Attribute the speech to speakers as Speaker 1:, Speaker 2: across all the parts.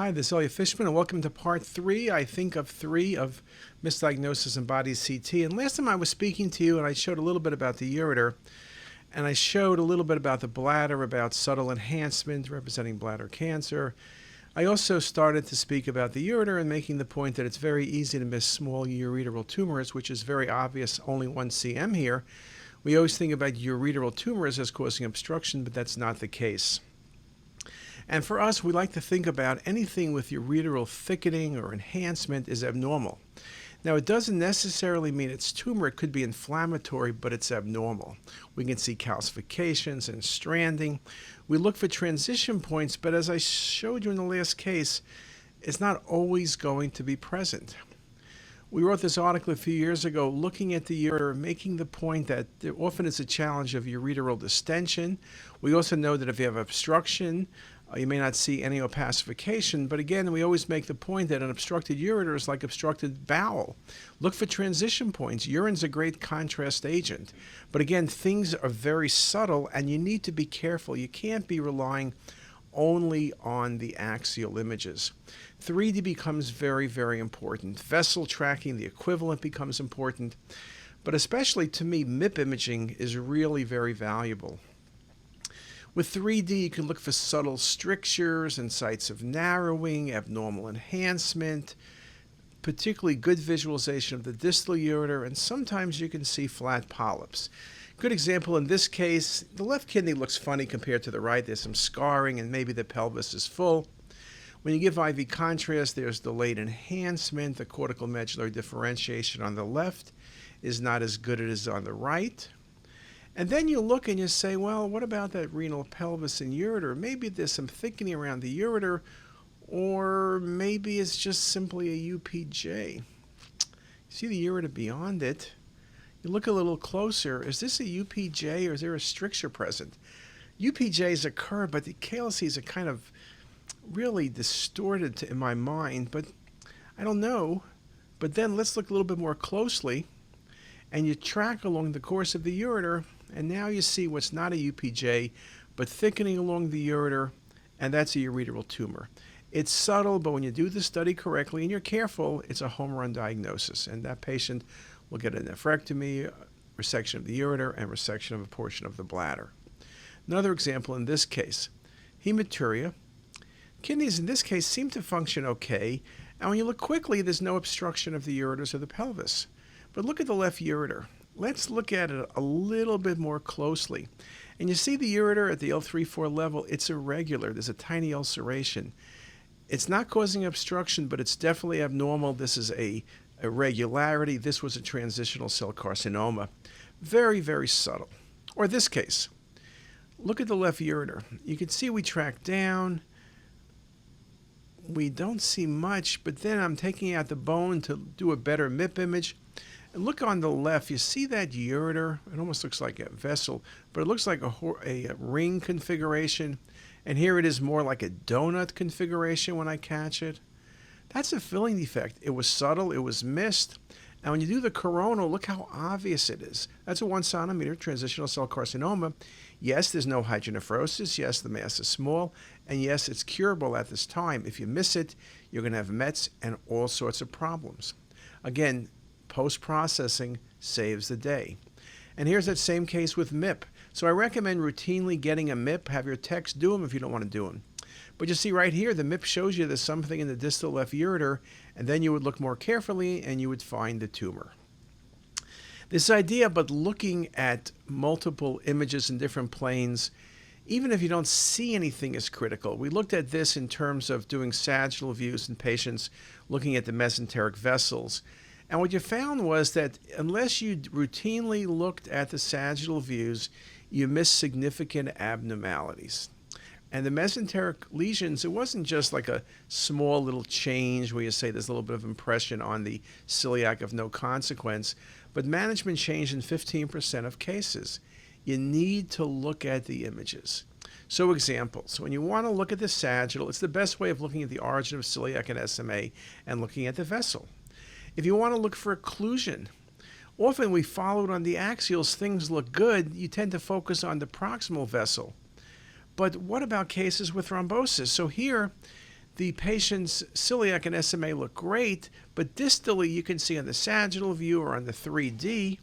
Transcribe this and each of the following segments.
Speaker 1: Hi, this is Elia Fishman, and welcome to part 3, I think, of 3 of misdiagnosis in body CT. And last time I was speaking to you, and I showed a little bit about the ureter, and I showed a little bit about the bladder, about subtle enhancement representing bladder cancer. I also started to speak about the ureter and making the point that it's very easy to miss small ureteral tumors, which is very obvious, only 1 cm here. We always think about ureteral tumors as causing obstruction, but that's not the case. And for us, we like to think about anything with ureteral thickening or enhancement is abnormal. Now, it doesn't necessarily mean it's tumor. It could be inflammatory, but it's abnormal. We can see calcifications and stranding. We look for transition points, but as I showed you in the last case, it's not always going to be present. We wrote this article a few years ago looking at the ureter, making the point that there often is a challenge of ureteral distension. We also know that if you have obstruction, you may not see any opacification, but again, we always make the point that an obstructed ureter is like obstructed bowel. Look for transition points. Urine's a great contrast agent. But again, things are very subtle, and you need to be careful. You can't be relying only on the axial images. 3D becomes very, very important. Vessel tracking, the equivalent, becomes important. But especially to me, MIP imaging is really very valuable. With 3D, you can look for subtle strictures and sites of narrowing, abnormal enhancement, particularly good visualization of the distal ureter, and sometimes you can see flat polyps. Good example in this case, the left kidney looks funny compared to the right. There's some scarring and maybe the pelvis is full. When you give IV contrast, there's delayed enhancement. The cortical medullary differentiation on the left is not as good as it is on the right. And then you look and you say, well, what about that renal pelvis and ureter? Maybe there's some thickening around the ureter, or maybe it's just simply a UPJ. See the ureter beyond it. You look a little closer. Is this a UPJ or is there a stricture present? UPJs occur, but the calyces are kind of really distorted in my mind, but I don't know. But then let's look a little bit more closely, and you track along the course of the ureter, and now you see what's not a UPJ, but thickening along the ureter, and that's a ureteral tumor. It's subtle, but when you do the study correctly and you're careful, it's a home run diagnosis, and that patient will get a nephrectomy, resection of the ureter, and resection of a portion of the bladder. Another example in this case, hematuria. Kidneys in this case seem to function okay, and when you look quickly, there's no obstruction of the ureters or the pelvis. But look at the left ureter. Let's look at it a little bit more closely. And you see the ureter at the L3-4 level, it's irregular. There's a tiny ulceration. It's not causing obstruction, but it's definitely abnormal. This is a irregularity. This was a transitional cell carcinoma. Very, very subtle. Or this case. Look at the left ureter. You can see we track down. We don't see much, but then I'm taking out the bone to do a better MIP image. And look on the left, you see that ureter? It almost looks like a vessel, but it looks like a ring configuration. And here it is more like a donut configuration when I catch it. That's a filling defect. It was subtle, it was missed. And when you do the coronal, look how obvious it is. That's a 1 centimeter transitional cell carcinoma. Yes, there's no hydronephrosis. Yes, the mass is small. And yes, it's curable at this time. If you miss it, you're going to have Mets and all sorts of problems. Again, post-processing saves the day. And here's that same case with MIP. So I recommend routinely getting a MIP. Have your techs do them if you don't want to do them. But you see right here, the MIP shows you there's something in the distal left ureter, and then you would look more carefully and you would find the tumor. This idea about looking at multiple images in different planes, even if you don't see anything, is critical. We looked at this in terms of doing sagittal views in patients, looking at the mesenteric vessels. And what you found was that unless you routinely looked at the sagittal views, you missed significant abnormalities. And the mesenteric lesions, it wasn't just like a small little change where you say there's a little bit of impression on the celiac of no consequence, but management changed in 15% of cases. You need to look at the images. So examples, when you want to look at the sagittal, it's the best way of looking at the origin of celiac and SMA and looking at the vessel. If you want to look for occlusion, often we followed on the axials, things look good, you tend to focus on the proximal vessel. But what about cases with thrombosis? So here, the patient's celiac and SMA look great, but distally you can see on the sagittal view or on the 3D,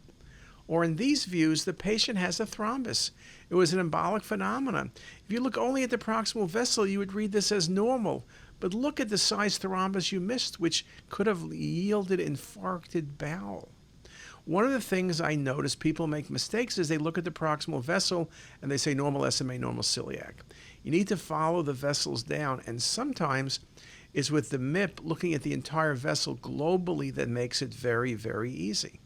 Speaker 1: or in these views, the patient has a thrombus. It was an embolic phenomenon. If you look only at the proximal vessel, you would read this as normal. But look at the size thrombus you missed, which could have yielded infarcted bowel. One of the things I notice people make mistakes is they look at the proximal vessel and they say normal SMA, normal celiac. You need to follow the vessels down, and sometimes it's with the MIP looking at the entire vessel globally that makes it very, very easy.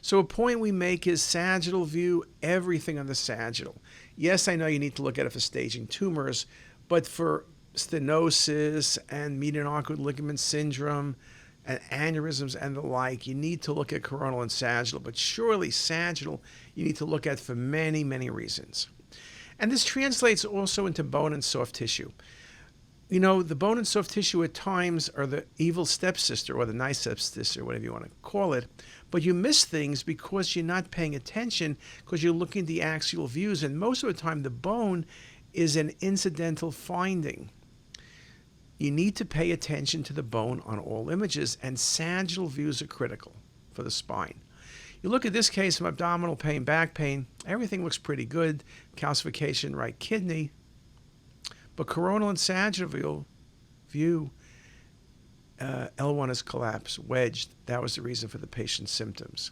Speaker 1: So a point we make is sagittal view, everything on the sagittal. Yes, I know you need to look at it for staging tumors, but for stenosis and median awkward ligament syndrome and aneurysms and the like, you need to look at coronal and sagittal. But surely sagittal you need to look at for many, many reasons. And this translates also into bone and soft tissue. You know, the bone and soft tissue at times are the evil stepsister or the nice stepsister, whatever you want to call it. But you miss things because you're not paying attention, because you're looking at the axial views. And most of the time, the bone is an incidental finding. You need to pay attention to the bone on all images, and sagittal views are critical for the spine. You look at this case of abdominal pain, back pain, everything looks pretty good. Calcification, right kidney. But coronal and sagittal view, L1 is collapsed, wedged. That was the reason for the patient's symptoms.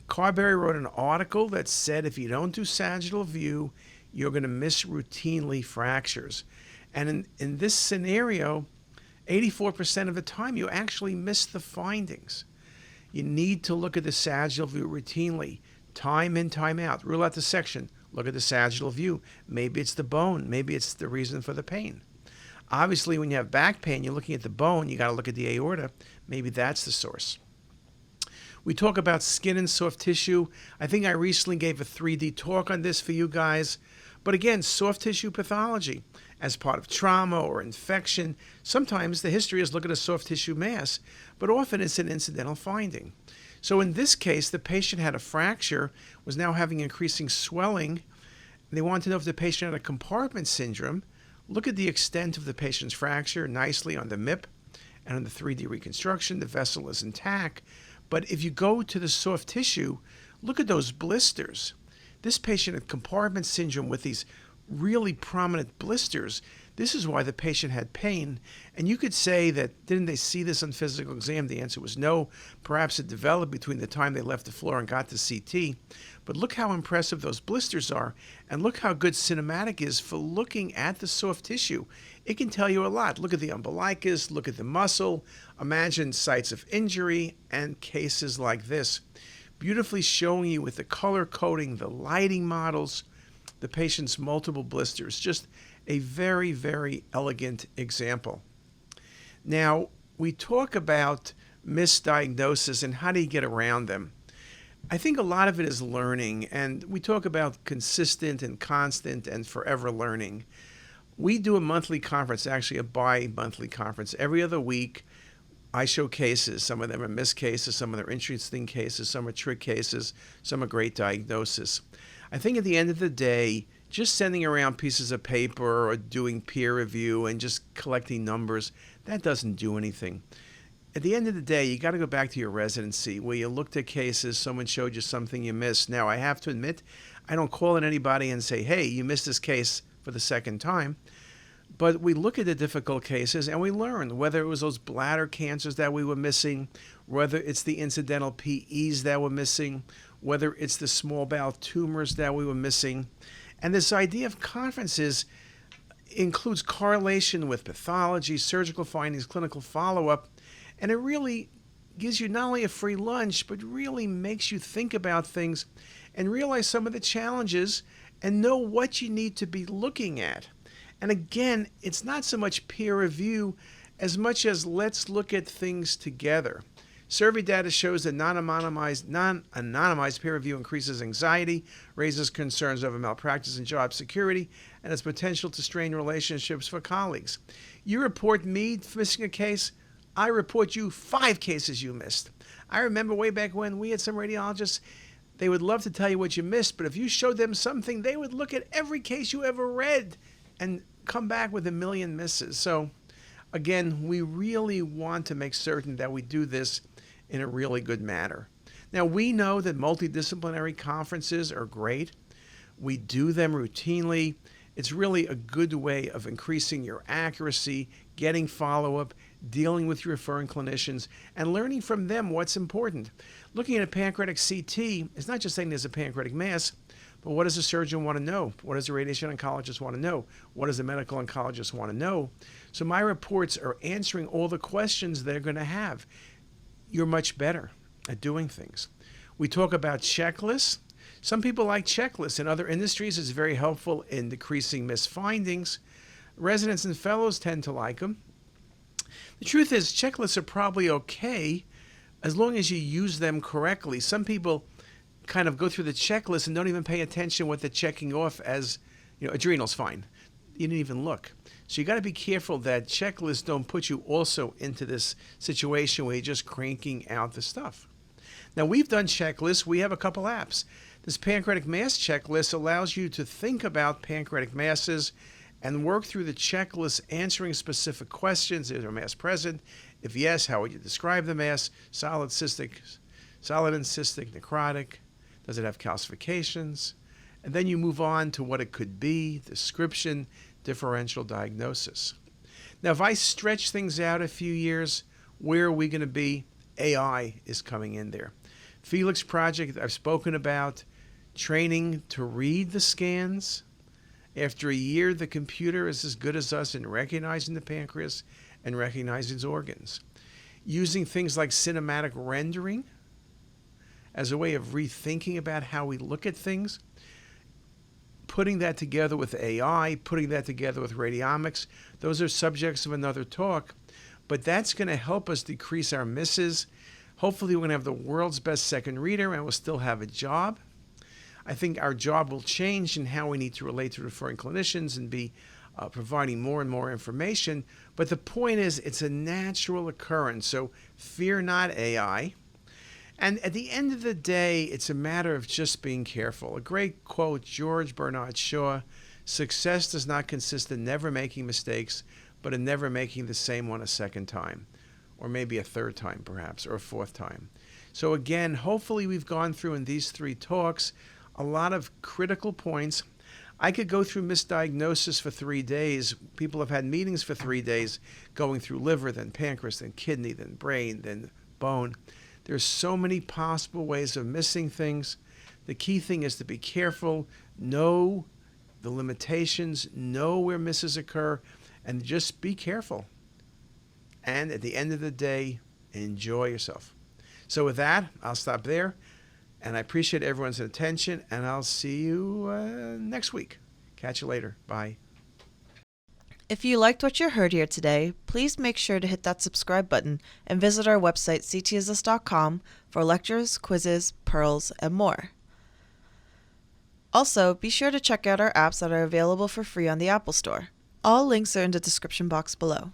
Speaker 1: Carberry wrote an article that said if you don't do sagittal view, you're going to miss routinely fractures. And in this scenario, 84% of the time, you actually miss the findings. You need to look at the sagittal view routinely, time in, time out. Rule out the section. Look at the sagittal view. Maybe it's the bone. Maybe it's the reason for the pain. Obviously, when you have back pain, you're looking at the bone. You got to look at the aorta. Maybe that's the source. We talk about skin and soft tissue. I think I recently gave a 3D talk on this for you guys. But again, soft tissue pathology as part of trauma or infection. Sometimes the history is look at a soft tissue mass, but often it's an incidental finding. So in this case, the patient had a fracture, was now having increasing swelling. They wanted to know if the patient had a compartment syndrome. Look at the extent of the patient's fracture nicely on the MIP and on the 3D reconstruction. The vessel is intact. But if you go to the soft tissue, look at those blisters. This patient had compartment syndrome with these really prominent blisters. This is why the patient had pain. And you could say that, didn't they see this on physical exam? The answer was no. Perhaps it developed between the time they left the floor and got to CT. But look how impressive those blisters are. And look how good cinematic is for looking at the soft tissue. It can tell you a lot. Look at the umbilicus, look at the muscle, imagine sites of injury and cases like this. Beautifully showing you with the color coding, the lighting models, the patient's multiple blisters. Just a very, very elegant example. Now, we talk about misdiagnosis and how do you get around them. I think a lot of it is learning, and we talk about consistent and constant and forever learning. We do a monthly conference, actually a bi-monthly conference. Every other week, I show cases. Some of them are missed cases, some of them are interesting cases, some are trick cases, some are great diagnosis. I think at the end of the day, just sending around pieces of paper or doing peer review and just collecting numbers, that doesn't do anything. At the end of the day, you got to go back to your residency where you looked at cases, someone showed you something you missed. Now, I have to admit, I don't call in anybody and say, hey, you missed this case for the second time. But we look at the difficult cases and we learn whether it was those bladder cancers that we were missing, whether it's the incidental PEs that were missing, whether it's the small bowel tumors that we were missing. And this idea of conferences includes correlation with pathology, surgical findings, clinical follow-up, and it really gives you not only a free lunch, but really makes you think about things and realize some of the challenges and know what you need to be looking at. And again, it's not so much peer review as much as let's look at things together. Survey data shows that non-anonymized peer review increases anxiety, raises concerns over malpractice and job security, and has potential to strain relationships for colleagues. You report me missing a case, I report you 5 cases you missed. I remember way back when we had some radiologists, they would love to tell you what you missed, but if you showed them something, they would look at every case you ever read and come back with a million misses. So Again, we really want to make certain that we do this in a really good manner. Now, we know that multidisciplinary conferences are great. We do them routinely. It's really a good way of increasing your accuracy, getting follow-up, dealing with your referring clinicians, and learning from them what's important. Looking at a pancreatic CT is not just saying there's a pancreatic mass, but what does a surgeon want to know? What does a radiation oncologist want to know? What does a medical oncologist want to know? So my reports are answering all the questions they're going to have. You're much better at doing things. We talk about checklists. Some people like checklists. In other industries, it's very helpful in decreasing misfindings. Residents and fellows tend to like them. The truth is, checklists are probably okay as long as you use them correctly. Some people kind of go through the checklist and don't even pay attention what they're checking off as, adrenals fine. You didn't even look. So you got to be careful that checklists don't put you also into this situation where you're just cranking out the stuff. Now, we've done checklists. We have a couple apps. This pancreatic mass checklist allows you to think about pancreatic masses and work through the checklist answering specific questions. Is there a mass present? If yes, how would you describe the mass? Solid and cystic, necrotic. Does it have calcifications? And then you move on to what it could be, description, differential diagnosis. Now, if I stretch things out a few years, where are we going to be? AI is coming in there. Felix project I've spoken about, training to read the scans. After a year, the computer is as good as us in recognizing the pancreas and recognizing its organs. Using things like cinematic rendering as a way of rethinking about how we look at things. Putting that together with AI, putting that together with radiomics, those are subjects of another talk, but that's going to help us decrease our misses. Hopefully we're going to have the world's best second reader and we'll still have a job. I think our job will change in how we need to relate to referring clinicians and be providing more and more information, but the point is it's a natural occurrence, so fear not AI. And at the end of the day, it's a matter of just being careful. A great quote, George Bernard Shaw, success does not consist in never making mistakes, but in never making the same one a second time, or maybe a third time perhaps, or a fourth time. So again, hopefully we've gone through in these 3 talks a lot of critical points. I could go through misdiagnosis for 3 days. People have had meetings for 3 days going through liver, then pancreas, then kidney, then brain, then bone. There's so many possible ways of missing things. The key thing is to be careful, know the limitations, know where misses occur, and just be careful. And at the end of the day, enjoy yourself. So with that, I'll stop there. And I appreciate everyone's attention, and I'll see you next week. Catch you later. Bye.
Speaker 2: If you liked what you heard here today, please make sure to hit that subscribe button and visit our website CTisus.com for lectures, quizzes, pearls, and more. Also, be sure to check out our apps that are available for free on the Apple Store. All links are in the description box below.